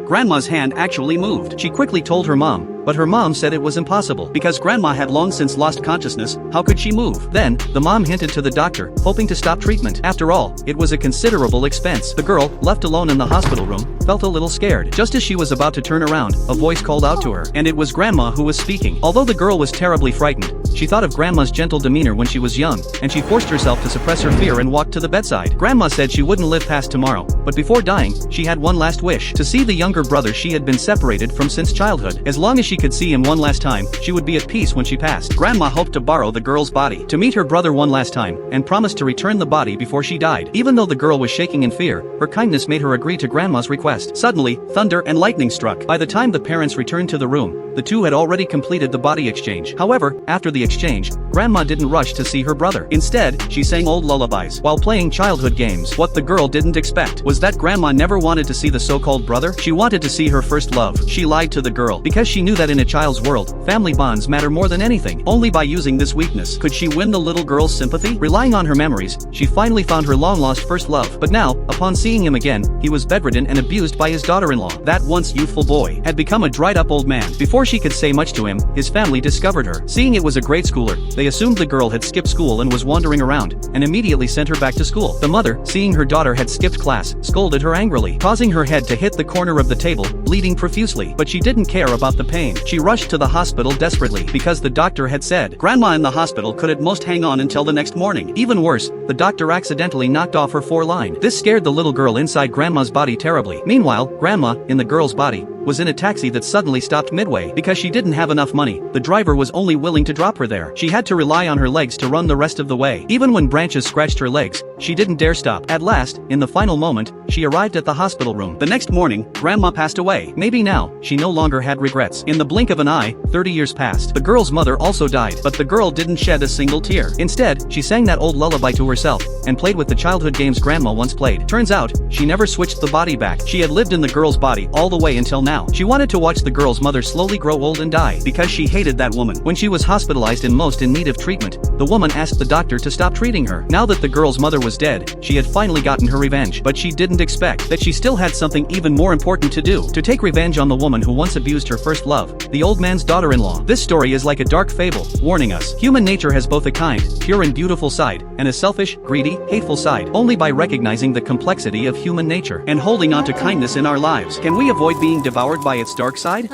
Grandma's hand actually moved. She quickly told her mom, but her mom said it was impossible because Grandma had long since lost consciousness. How could she move? Then, the mom hinted to the doctor, hoping to stop treatment. After all, it was a considerable expense. The girl, left alone in the hospital room, felt a little scared. Just as she was about to turn around, a voice called out to her, and it was Grandma who was speaking. Although the girl was terribly frightened, she thought of Grandma's gentle demeanor when she was young, and she forced herself to suppress her fear and walked to the bedside. Grandma said she wouldn't live past tomorrow, but before dying, she had one last wish: to see the younger brother she had been separated from since childhood. As long as she could see him one last time, she would be at peace when she passed. Grandma hoped to borrow the girl's body to meet her brother one last time, and promised to return the body before she died. Even though the girl was shaking in fear, her kindness made her agree to Grandma's request. Suddenly, thunder and lightning struck. By the time the parents returned to the room, the two had already completed the body exchange. However, after the exchange, Grandma didn't rush to see her brother. Instead, she sang old lullabies while playing childhood games. What the girl didn't expect was that Grandma never wanted to see the so-called brother. She wanted to see her first love. She lied to the girl because she knew that in a child's world, family bonds matter more than anything. Only by using this weakness could she win the little girl's sympathy. Relying on her memories, she finally found her long-lost first love. But now, upon seeing him again, he was bedridden and abused by his daughter-in-law. That once youthful boy had become a dried-up old man. Before she could say much to him, his family discovered her. Seeing it was a grade schooler, they assumed the girl had skipped school and was wandering around, and immediately sent her back to school. The mother, seeing her daughter had skipped class, scolded her angrily, causing her head to hit the corner of the table, bleeding profusely. But she didn't care about the pain. She rushed to the hospital desperately because the doctor had said Grandma in the hospital could at most hang on until the next morning. Even worse, the doctor accidentally knocked off her foreline. This scared the little girl inside Grandma's body terribly. Meanwhile, Grandma, in the girl's body, was in a taxi that suddenly stopped midway because she didn't have enough money. The driver was only willing to drop her there. She had to rely on her legs to run the rest of the way. Even when branches scratched her legs, she didn't dare stop. At last, in the final moment, she arrived at the hospital room. The next morning, Grandma passed away. Maybe now, she no longer had regrets. In the blink of an eye, 30 years passed. The girl's mother also died, but the girl didn't shed a single tear. Instead, she sang that old lullaby to herself, and played with the childhood games Grandma once played. Turns out, she never switched the body back. She had lived in the girl's body all the way until now. She wanted to watch the girl's mother slowly grow old and die, because she hated that woman. When she was hospitalized and most in need of treatment, the woman asked the doctor to stop treating her. Now that the girl's mother was dead, she had finally gotten her revenge. But she didn't expect that she still had something even more important to do: to take revenge on the woman who once abused her first love, the old man's daughter-in-law. This story is like a dark fable, warning us human nature has both a kind, pure and beautiful side, and a selfish, greedy, hateful side. Only by recognizing the complexity of human nature and holding on to kindness in our lives can we avoid being devoured by its dark side.